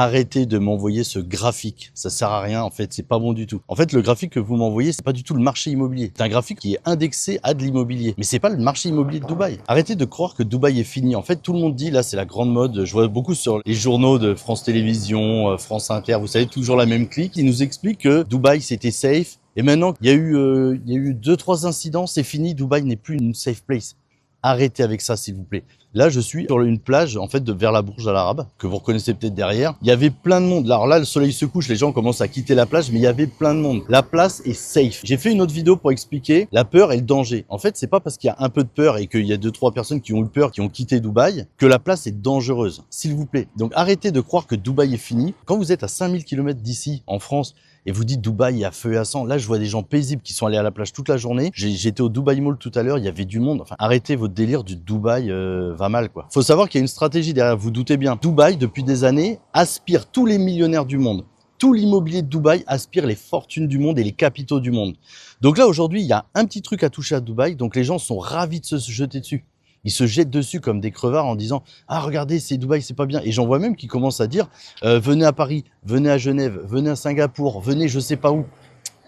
Arrêtez de m'envoyer ce graphique, ça sert à rien en fait, c'est pas bon du tout. En fait, le graphique que vous m'envoyez, c'est pas du tout le marché immobilier. C'est un graphique qui est indexé à de l'immobilier, mais c'est pas le marché immobilier de Dubaï. Arrêtez de croire que Dubaï est fini. En fait, tout le monde dit là, c'est la grande mode. Je vois beaucoup sur les journaux de France Télévisions, France Inter, vous savez, toujours la même clique. Ils nous expliquent que Dubaï c'était safe. Et maintenant, il y a eu 2-3 incidents, c'est fini. Dubaï n'est plus une safe place. Arrêtez avec ça, s'il vous plaît. Là, je suis sur une plage, en fait, vers la Bourj Al Arab, que vous reconnaissez peut-être derrière. Il y avait plein de monde. Alors là, le soleil se couche, les gens commencent à quitter la plage, mais il y avait plein de monde. La place est safe. J'ai fait une autre vidéo pour expliquer la peur et le danger. En fait, c'est pas parce qu'il y a un peu de peur et qu'il y a 2-3 personnes qui ont eu peur, qui ont quitté Dubaï, que la place est dangereuse. S'il vous plaît. Donc, arrêtez de croire que Dubaï est fini. Quand vous êtes à 5000 km d'ici, en France, et vous dites Dubaï à feu et à sang. Là, je vois des gens paisibles qui sont allés à la plage toute la journée. J'étais au Dubaï Mall tout à l'heure, il y avait du monde. Enfin, arrêtez votre délire du Dubaï va mal, quoi. Faut savoir qu'il y a une stratégie derrière, vous doutez bien. Dubaï, depuis des années, aspire tous les millionnaires du monde. Tout l'immobilier de Dubaï aspire les fortunes du monde et les capitaux du monde. Donc là, aujourd'hui, il y a un petit truc à toucher à Dubaï, donc les gens sont ravis de se jeter dessus. Ils se jettent dessus comme des crevards en disant « Ah, regardez, c'est Dubaï, c'est pas bien ». Et j'en vois même qui commencent à dire « Venez à Paris, venez à Genève, venez à Singapour, venez je sais pas où ».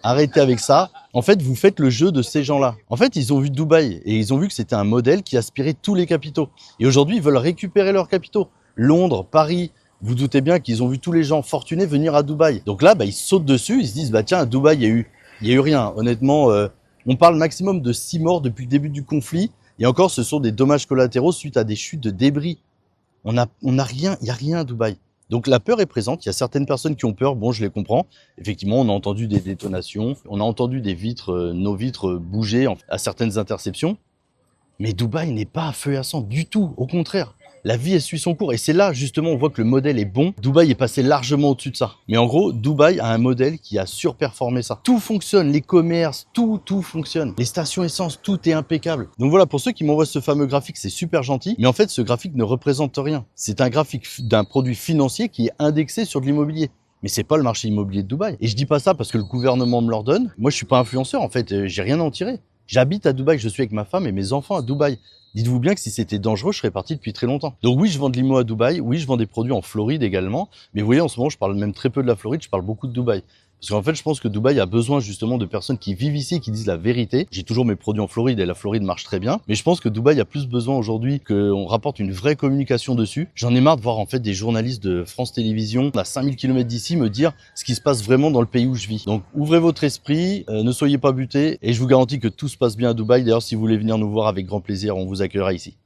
Arrêtez avec ça. En fait, vous faites le jeu de ces gens-là. En fait, ils ont vu Dubaï et ils ont vu que c'était un modèle qui aspirait tous les capitaux. Et aujourd'hui, ils veulent récupérer leurs capitaux. Londres, Paris, vous doutez bien qu'ils ont vu tous les gens fortunés venir à Dubaï. Donc là, ils sautent dessus, ils se disent « Bah tiens, à Dubaï, il y a eu rien ». Honnêtement, on parle maximum de 6 morts depuis le début du conflit. Et encore, ce sont des dommages collatéraux suite à des chutes de débris. On a rien, il n'y a rien à Dubaï. Donc la peur est présente, il y a certaines personnes qui ont peur, bon je les comprends. Effectivement, on a entendu des détonations, on a entendu des vitres, nos vitres bouger à certaines interceptions. Mais Dubaï n'est pas à feu et à sang du tout, au contraire. La vie, elle suit son cours. Et c'est là, justement, on voit que le modèle est bon. Dubaï est passé largement au-dessus de ça. Mais en gros, Dubaï a un modèle qui a surperformé ça. Tout fonctionne, les commerces, tout fonctionne. Les stations essence, tout est impeccable. Donc voilà, pour ceux qui m'envoient ce fameux graphique, c'est super gentil. Mais en fait, ce graphique ne représente rien. C'est un graphique d'un produit financier qui est indexé sur de l'immobilier. Mais c'est pas le marché immobilier de Dubaï. Et je dis pas ça parce que le gouvernement me l'ordonne. Moi, je suis pas influenceur, en fait. J'ai rien à en tirer. J'habite à Dubaï, je suis avec ma femme et mes enfants à Dubaï. Dites-vous bien que si c'était dangereux, je serais parti depuis très longtemps. Donc oui, je vends de l'IMO à Dubaï, oui, je vends des produits en Floride également. Mais vous voyez, en ce moment, je parle même très peu de la Floride, je parle beaucoup de Dubaï. Parce qu'en fait, je pense que Dubaï a besoin justement de personnes qui vivent ici et qui disent la vérité. J'ai toujours mes produits en Floride et la Floride marche très bien. Mais je pense que Dubaï a plus besoin aujourd'hui qu'on rapporte une vraie communication dessus. J'en ai marre de voir en fait des journalistes de France Télévisions à 5000 km d'ici me dire ce qui se passe vraiment dans le pays où je vis. Donc ouvrez votre esprit, ne soyez pas butés et je vous garantis que tout se passe bien à Dubaï. D'ailleurs, si vous voulez venir nous voir avec grand plaisir, on vous accueillera ici.